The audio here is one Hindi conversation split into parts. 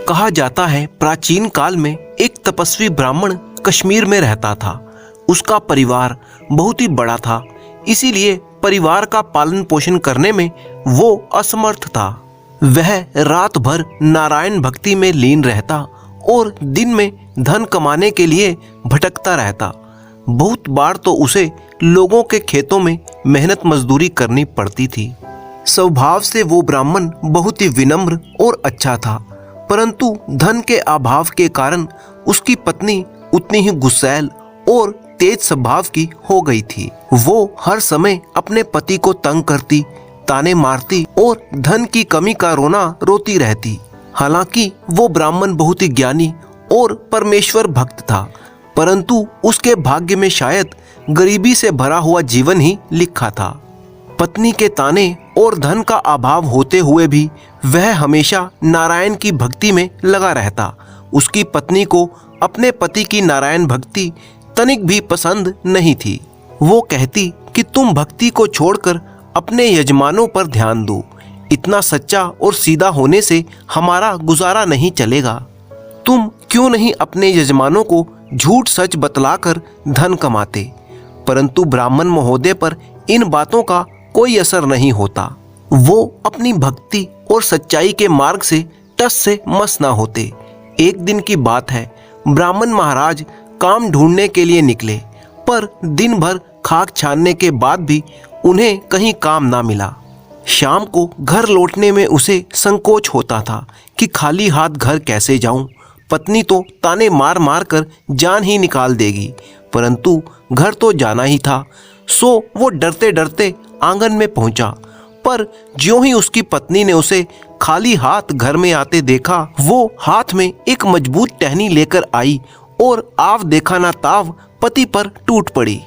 कहा जाता है प्राचीन काल में एक तपस्वी ब्राह्मण कश्मीर में रहता था। उसका परिवार बहुत ही बड़ा था, इसीलिए परिवार का पालन पोषण करने में वो असमर्थ था। वह रात भर नारायण भक्ति में लीन रहता और दिन में धन कमाने के लिए भटकता रहता। बहुत बार तो उसे लोगों के खेतों में मेहनत मजदूरी करनी पड़ती थी। स्वभाव से वो ब्राह्मण बहुत ही विनम्र और अच्छा था, परंतु धन के अभाव के कारण उसकी पत्नी उतनी ही गुस्सैल और तेज स्वभाव की हो गई थी। वो हर समय अपने पति को तंग करती, ताने मारती और धन की कमी का रोना रोती रहती। हालांकि वो ब्राह्मण बहुत ही ज्ञानी और परमेश्वर भक्त था, परंतु उसके भाग्य में शायद गरीबी से भरा हुआ जीवन ही लिखा था। पत्नी के ताने और धन का अभाव होते हुए भी वह हमेशा नारायण की भक्ति में लगा रहता। उसकी पत्नी को अपने पति की नारायण भक्ति तनिक भी पसंद नहीं थी। वो कहती कि तुम भक्ति को छोड़कर अपने यजमानों पर ध्यान दो। इतना सच्चा और सीधा होने से हमारा गुजारा नहीं चलेगा। तुम क्यों नहीं अपने यजमानों को झूठ सच बतलाकर धन कमाते? परंतु ब्राह्मण महोदय पर इन बातों का कोई असर नहीं होता। वो अपनी भक्ति और सच्चाई के मार्ग से टस से मस ना होते। एक दिन की बात है, ब्राह्मण महाराज काम ढूंढने के लिए निकले, पर दिन भर खाक छानने के बाद भी उन्हें कहीं काम ना मिला। शाम को घर लौटने में उसे संकोच होता था कि खाली हाथ घर कैसे जाऊं। पत्नी तो ताने मार मार कर जान ही निकाल देगी, परंतु घर तो जाना ही था। सो वो डरते डरते आंगन में पहुंचा, पर ज्यों ही उसकी पत्नी ने उसे खाली हाथ घर में आते देखा, वो हाथ में एक मजबूत टहनी लेकर आई और आव देखा ना ताव पति पर टूट पड़ी।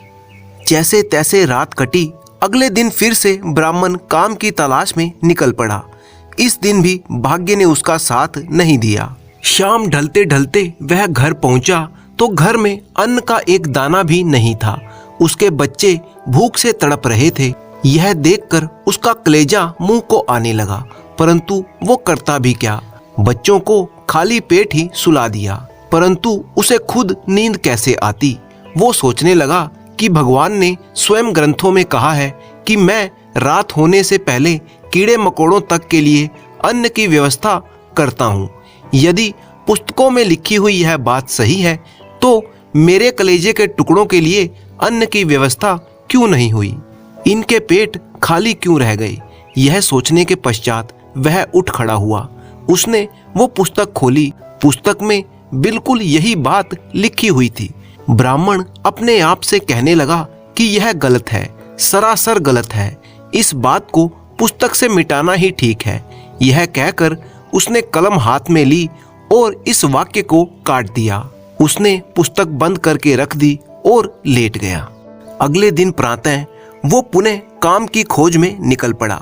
जैसे तैसे रात कटी। अगले दिन फिर से ब्राह्मण काम की तलाश में निकल पड़ा। इस दिन भी भाग्य ने उसका साथ नहीं दिया। शाम ढलते ढलते वह घर पहुंचा तो घर में अन्न का एक दाना भी नहीं था। उसके बच्चे भूख से तड़प रहे थे। यह देखकर उसका कलेजा मुंह को आने लगा, परंतु वो करता भी क्या, बच्चों को खाली पेट ही सुला दिया। परंतु उसे खुद नींद कैसे आती। वो सोचने लगा कि भगवान ने स्वयं ग्रंथों में कहा है कि मैं रात होने से पहले कीड़े मकोड़ों तक के लिए अन्न की व्यवस्था करता हूँ। यदि पुस्तकों में लिखी हुई यह बात सही है तो मेरे कलेजे के टुकड़ों के लिए अन्न की व्यवस्था क्यों नहीं हुई? इनके पेट खाली क्यों रह गए? यह सोचने के पश्चात वह उठ खड़ा हुआ। उसने वो पुस्तक खोली। पुस्तक में बिल्कुल यही बात लिखी हुई थी। ब्राह्मण अपने आप से कहने लगा कि यह गलत है, सरासर गलत है। इस बात को पुस्तक से मिटाना ही ठीक है। यह कहकर उसने कलम हाथ में ली और इस वाक्य को काट दिया। उसने पुस्तक बंद करके रख दी और लेट गया। अगले दिन प्रातः वो पुनः काम की खोज में निकल पड़ा।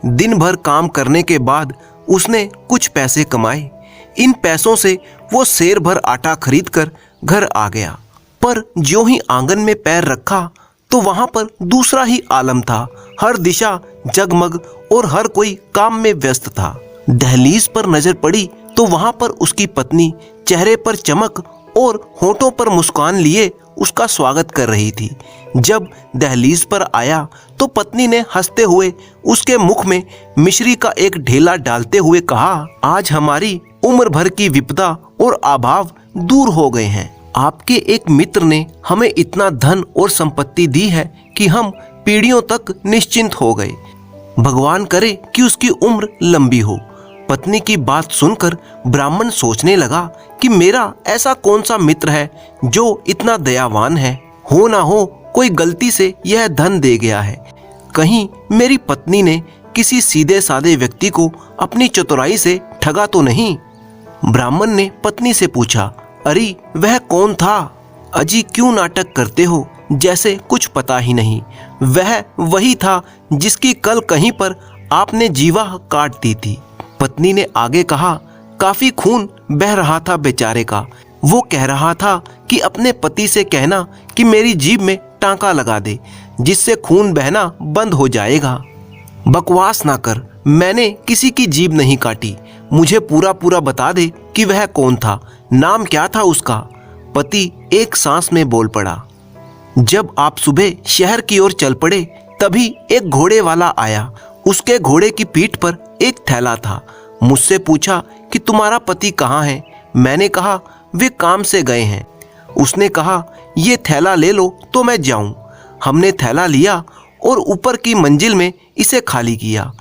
दिन भर काम करने के बाद उसने कुछ पैसे कमाए। इन पैसों से वो सेर भर आटा खरीदकर घर आ गया। पर ज्यों ही आंगन में पैर रखा तो वहां पर दूसरा ही आलम था। हर दिशा जगमग और हर कोई काम में व्यस्त था। दहलीज पर नजर पड़ी तो वहां पर उसकी पत्नी चेहरे पर चमक और होठों पर मुस्कान लिए उसका स्वागत कर रही थी। जब दहलीज पर आया तो पत्नी ने हंसते हुए उसके मुख में मिश्री का एक ढेला डालते हुए कहा, आज हमारी उम्र भर की विपदा और अभाव दूर हो गए हैं। आपके एक मित्र ने हमें इतना धन और संपत्ति दी है कि हम पीढ़ियों तक निश्चिंत हो गए। भगवान करे कि उसकी उम्र लंबी हो। पत्नी की बात सुनकर ब्राह्मण सोचने लगा कि मेरा ऐसा कौन सा मित्र है जो इतना दयावान है। हो ना हो कोई गलती से यह धन दे गया है। कहीं मेरी पत्नी ने किसी सीधे साधे व्यक्ति को अपनी चतुराई से ठगा तो नहीं? ब्राह्मण ने पत्नी से पूछा, अरे वह कौन था? अजी क्यों नाटक करते हो, जैसे कुछ पता ही नहीं। वह वही था जिसकी कल कहीं पर आपने जीवा काट दी थी। पत्नी ने आगे कहा, काफी खून बह रहा था बेचारे का। वो कह रहा था कि अपने पति से कहना कि मेरी जीभ में टांका लगा दे, जिससे खून बहना बंद हो जाएगा। बकवास ना कर, मैंने किसी की जीभ नहीं काटी। मुझे पूरा पूरा बता दे कि वह कौन था, नाम क्या था उसका। पति एक सांस में बोल पड़ा। जब आप सुबह शहर की ओर चल पड़े तभी एक घोड़े वाला आया। उसके घोड़े की पीठ पर एक थैला था। मुझसे पूछा कि तुम्हारा पति कहाँ है। मैंने कहा वे काम से गए हैं। उसने कहा ये थैला ले लो तो मैं जाऊं। हमने थैला लिया और ऊपर की मंजिल में इसे खाली किया।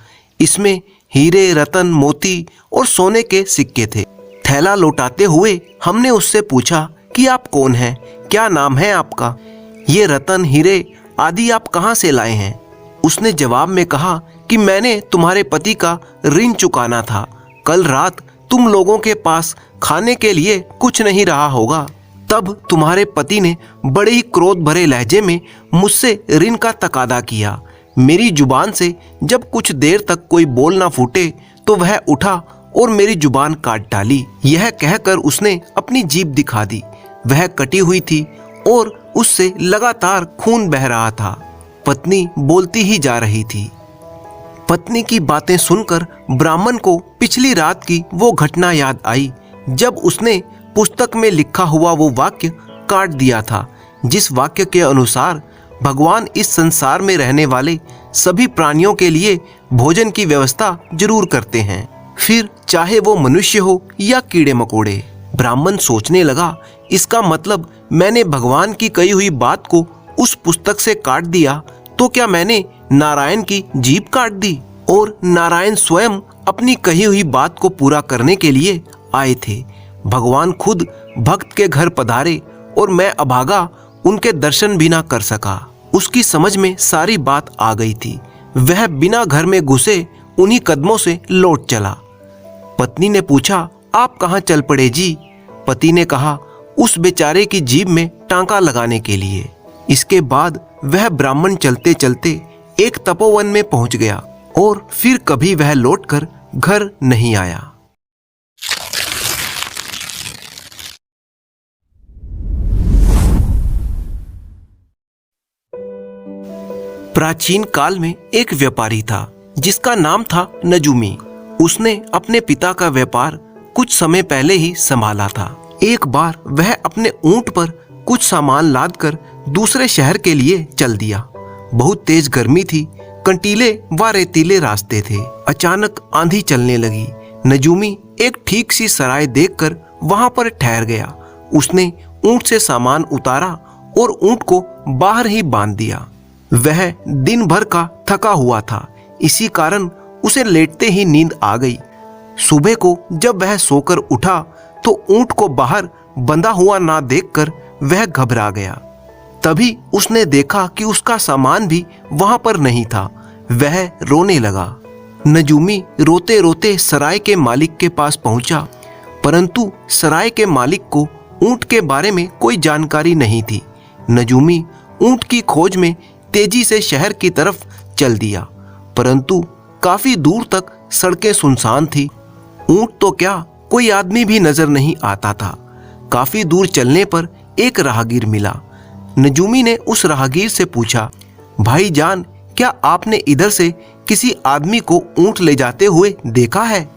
इसमें हीरे, रतन, मोती और सोने के सिक्के थे। थैला लौटाते हुए हमने उससे पूछा कि आप कौन हैं, क्या नाम है आपका, ये रतन, हीरे आदि आप कहाँ से लाए हैं। उसने जवाब में कहा कि मैंने तुम्हारे पति का ऋण चुकाना था। कल रात तुम लोगों के पास खाने के लिए कुछ नहीं रहा होगा, तब तुम्हारे पति ने बड़े ही क्रोध भरे लहजे में मुझसे ऋण का तकादा किया। मेरी जुबान से जब कुछ देर तक कोई बोल ना फूटे तो वह उठा और मेरी जुबान काट डाली। यह कहकर उसने अपनी जीभ दिखा दी। वह कटी हुई थी और उससे लगातार खून बह रहा था। पत्नी बोलती ही जा रही थी। पत्नी की बातें सुनकर ब्राह्मण को पिछली रात की वो घटना याद आई जब उसने पुस्तक में लिखा हुआ वो वाक्य काट दिया था, जिस वाक्य के अनुसार भगवान इस संसार में रहने वाले सभी प्राणियों के लिए भोजन की व्यवस्था जरूर करते हैं, फिर चाहे वो मनुष्य हो या कीड़े मकोड़े। ब्राह्मण सोचने लगा, इसका मतलब मैंने भगवान की कही हुई बात को उस पुस्तक से काट दिया तो क्या मैंने नारायण की जीभ काट दी। और नारायण स्वयं अपनी कही हुई बात को पूरा करने के लिए आए थे। भगवान खुद भक्त के घर पधारे और मैं अभागा उनके दर्शन भी ना कर सका। उसकी समझ में सारी बात आ गई थी। वह बिना घर में घुसे उन्हीं कदमों से लौट चला। पत्नी ने पूछा, आप कहाँ चल पड़े जी। पति ने कहा, उस बेचारे की जीभ में टांका लगाने के लिए। इसके बाद वह ब्राह्मण चलते चलते एक तपोवन में पहुंच गया और फिर कभी वह लौटकर घर नहीं आया। प्राचीन काल में एक व्यापारी था जिसका नाम था नजूमी। उसने अपने पिता का व्यापार कुछ समय पहले ही संभाला था। एक बार वह अपने ऊंट पर कुछ सामान लादकर दूसरे शहर के लिए चल दिया। बहुत तेज गर्मी थी, कंटीले व रेतीले रास्ते थे। अचानक आंधी चलने लगी। नजूमी एक ठीक सी सराय देखकर वहां पर ठहर गया। उसने ऊंट से सामान उतारा और ऊंट को बाहर ही बांध दिया। वह दिन भर का थका हुआ था, इसी कारण उसे लेटते ही नींद आ गई। सुबह को जब वह सोकर उठा तो ऊंट को बाहर बंधा हुआ ना देखकर वह घबरा गया। तभी उसने देखा कि उसका सामान भी वहां पर नहीं था। वह रोने लगा। नजूमी रोते रोते सराय के मालिक के पास पहुंचा, परंतु सराय के मालिक को ऊंट के बारे में कोई जानकारी नहीं थी। नजूमी ऊंट की खोज में तेजी से शहर की तरफ चल दिया, परंतु काफी दूर तक सड़कें सुनसान थी। ऊंट तो क्या, कोई आदमी भी नजर नहीं आता था। काफी दूर चलने पर एक राहगीर मिला। नजूमी ने उस राहगीर से पूछा, भाईजान, क्या आपने इधर से किसी आदमी को ऊंट ले जाते हुए देखा है?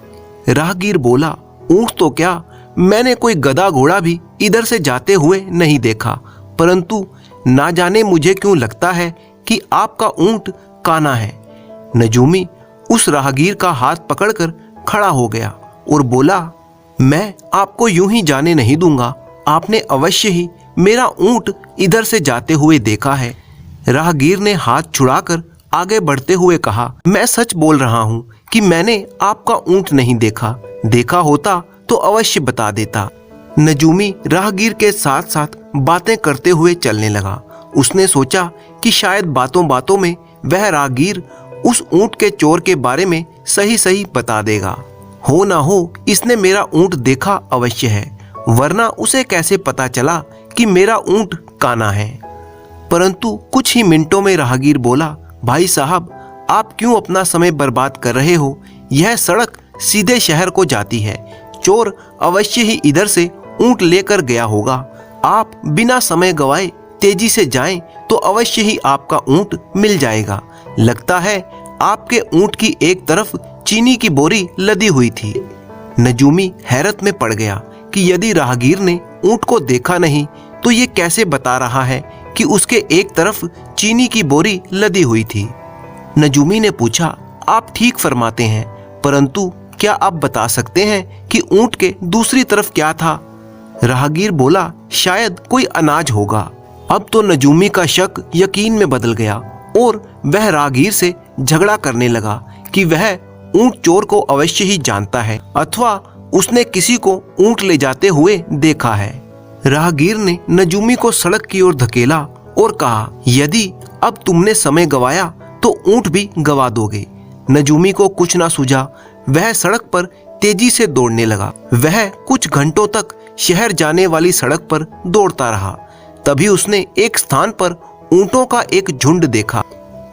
राहगीर बोला, ऊंट तो क्या, मैंने कोई गधा घोड़ा भी इधर से जाते हुए नहीं देखा, परंतु ना जाने मुझे क्यों लगता है कि आपका ऊंट काना है। नजूमी उस राहगीर का हाथ पकड़कर खड़ा हो गया और बोला, मैं आपको यूं ही जाने नहीं दूंगा। आपने अवश्य ही मेरा ऊंट इधर से जाते हुए देखा है। राहगीर ने हाथ छुड़ाकर आगे बढ़ते हुए कहा, मैं सच बोल रहा हूं कि मैंने आपका ऊंट नहीं देखा। देखा होता तो अवश्य बता देता। नजूमी राहगीर के साथ साथ बातें करते हुए चलने लगा। उसने सोचा कि शायद बातों बातों में वह राहगीर उस ऊंट के चोर के बारे में सही सही बता देगा। हो ना हो इसने मेरा ऊंट देखा अवश्य है, वरना उसे कैसे पता चला कि मेरा ऊंट काना है। परंतु कुछ ही मिनटों में राहगीर बोला, भाई साहब, आप क्यों अपना समय बर्बाद कर रहे हो? यह सड़क सीधे शहर को जाती है। चोर अवश्य ही इधर से ऊंट लेकर गया होगा। आप बिना समय गवाए तेजी से जाएं तो अवश्य ही आपका ऊंट मिल जाएगा। लगता है आपके ऊंट की एक तरफ चीनी की बोरी लदी हुई थी। नजूमी हैरत में पड़ गया कि यदि राहगीर ने ऊंट को देखा नहीं तो ये कैसे बता रहा है कि उसके एक तरफ चीनी की बोरी लदी हुई थी। नजूमी ने पूछा, आप ठीक फरमाते हैं, परंतु क्या आप बता सकते हैं कि ऊंट के दूसरी तरफ क्या था? राहगीर बोला, शायद कोई अनाज होगा। अब तो नजूमी का शक यकीन में बदल गया और वह राहगीर से झगड़ा करने लगा कि वह ऊंट चोर को अवश्य ही जानता है अथवा उसने किसी को ऊंट ले जाते हुए देखा है। राहगीर ने नजूमी को सड़क की ओर धकेला और कहा, यदि अब तुमने समय गवाया तो ऊंट भी गवा दोगे। नजूमी को कुछ ना सूझा, वह सड़क पर तेजी से दौड़ने लगा। वह कुछ घंटों तक शहर जाने वाली सड़क पर दौड़ता रहा। तभी उसने एक स्थान पर ऊंटों का एक झुंड देखा।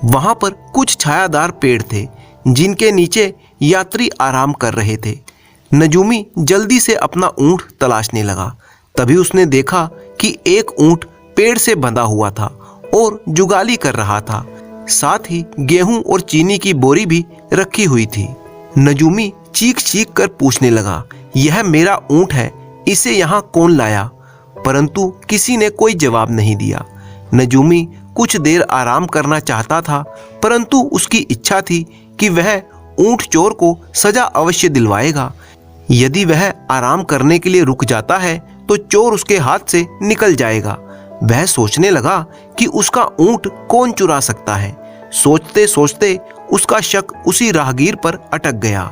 वहां पर कुछ छायादार पेड़ थे जिनके नीचे यात्री आराम कर रहे थे। नजूमी जल्दी से अपना ऊंट तलाशने लगा। तभी उसने देखा कि एक ऊंट पेड़ से बंधा हुआ था और जुगाली कर रहा था। साथ ही गेहूं और चीनी की बोरी भी रखी हुई थी। नजूमी चीख चीख कर पूछने लगा, यह मेरा ऊंट है, इसे यहाँ कौन लाया? परंतु किसी ने कोई जवाब नहीं दिया। नजूमी कुछ देर आराम करना चाहता था, परंतु उसकी इच्छा थी कि वह ऊंट चोर को सजा अवश्य दिलवाएगा। यदि वह आराम करने के लिए रुक जाता है तो चोर उसके हाथ से निकल जाएगा। वह सोचने लगा कि उसका ऊंट कौन चुरा सकता है। सोचते सोचते उसका शक उसी राहगीर पर अटक गया।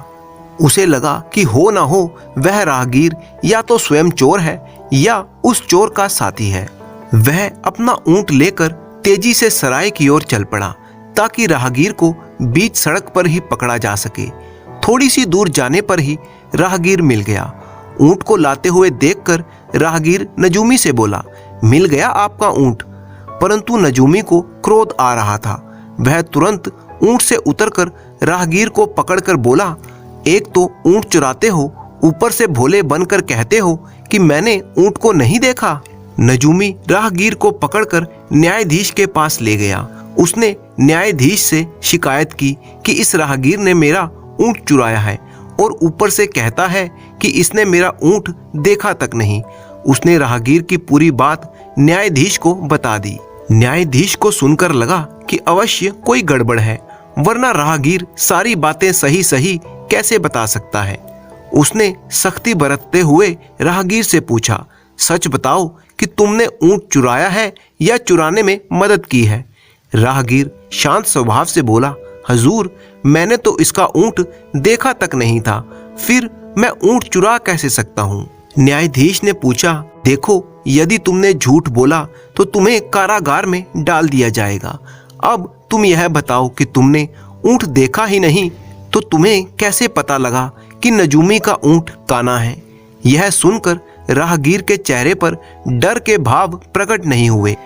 उसे लगा कि हो ना हो वह राहगीर या तो स्वयं चोर है या उस चोर का साथी है। वह अपना ऊंट लेकर तेजी से सराय की ओर चल पड़ा ताकि राहगीर को बीच सड़क पर ही पकड़ा जा सके। थोड़ी सी दूर जाने पर ही राहगीर मिल गया। ऊंट को लाते हुए देखकर राहगीर नजूमी से बोला, मिल गया आपका ऊंट? परंतु नजूमी को क्रोध आ रहा था। वह तुरंत ऊंट से उतरकर राहगीर को पकड़कर बोला, एक तो ऊंट चुराते हो, ऊपर से भोले बनकर कहते हो कि मैंने ऊंट को नहीं देखा। नजूमी राहगीर को पकड़कर न्यायाधीश के पास ले गया। उसने न्यायाधीश से शिकायत की कि इस राहगीर ने मेरा ऊंट चुराया है और ऊपर से कहता है कि इसने मेरा ऊंट देखा तक नहीं। उसने राहगीर की पूरी बात न्यायाधीश को बता दी। न्यायाधीश को सुनकर लगा कि अवश्य कोई गड़बड़ है, वरना राहगीर सारी बातें सही सही कैसे बता सकता है। उसने सख्ती बरतते हुए राहगीर से पूछा, सच बताओ कि तुमने ऊंट चुराया है या चुराने में मदद की है? राहगीर शांत स्वभाव से बोला, हजूर, मैंने तो इसका ऊंट देखा तक नहीं था, फिर मैं ऊंट चुरा कैसे सकता हूँ? न्यायाधीश ने पूछा, देखो, यदि तुमने झूठ बोला तो तुम्हें कारागार में डाल दिया जाएगा। अब तुम यह बताओ कि तुमने ऊंट देखा ही नहीं तो तुम्हें कैसे पता लगा कि नजूमी का ऊंट काना है? यह सुनकर राहगीर के चेहरे पर डर के भाव प्रकट नहीं हुए।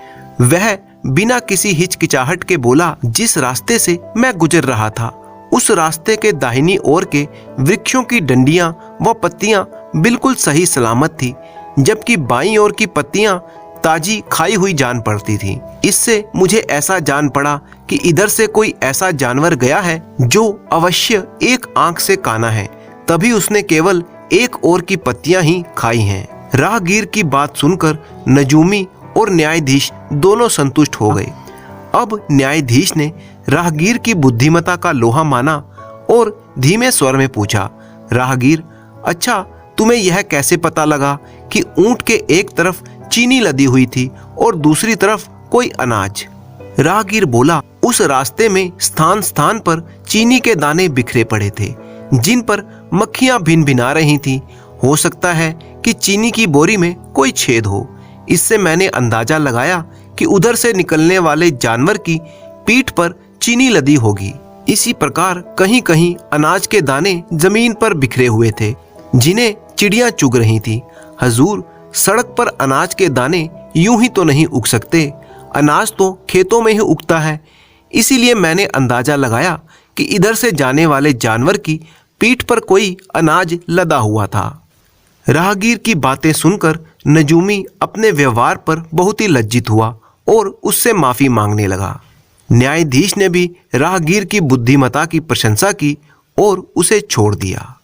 वह बिना किसी हिचकिचाहट के बोला, जिस रास्ते से मैं गुजर रहा था उस रास्ते के दाहिनी ओर के वृक्षों की डंडियां व पत्तियां बिल्कुल सही सलामत थी, जबकि बाईं ओर की पत्तियां ताजी खाई हुई जान पड़ती थी। इससे मुझे ऐसा जान पड़ा कि इधर से कोई ऐसा जानवर गया है जो अवश्य एक आंख से काना है, तभी उसने केवल एक ओर की पत्तियां ही खाई हैं। राहगीर की बात सुनकर नजूमी और न्यायाधीश दोनों संतुष्ट हो गए। अब न्यायाधीश ने राहगीर की बुद्धिमता का लोहा माना और धीमे स्वर में पूछा, राहगीर, अच्छा, तुम्हें यह कैसे पता लगा कि ऊंट के एक तरफ चीनी लदी हुई थी और दूसरी तरफ कोई अनाज? राहगीर बोला, उस रास्ते में स्थान स्थान पर चीनी के दाने बिखरे पड़े थे जिन पर मक्खियां भिनभिना रही थीं। हो सकता है कि चीनी की बोरी में कोई छेद हो। इससे मैंने अंदाजा लगाया कि उधर से निकलने वाले जानवर की पीठ पर चीनी लदी होगी। इसी प्रकार कहीं कहीं अनाज के दाने जमीन पर बिखरे हुए थे जिन्हें चिड़ियां चुग रही थी। हजूर, सड़क पर अनाज के दाने यूं ही तो नहीं उग सकते, अनाज तो खेतों में ही उगता है। इसीलिए मैंने अंदाजा लगाया कि इधर से जाने वाले जानवर की पीठ पर कोई अनाज लदा हुआ था। राहगीर की बातें सुनकर नजूमी अपने व्यवहार पर बहुत ही लज्जित हुआ और उससे माफी मांगने लगा। न्यायाधीश ने भी राहगीर की बुद्धिमता की प्रशंसा की और उसे छोड़ दिया।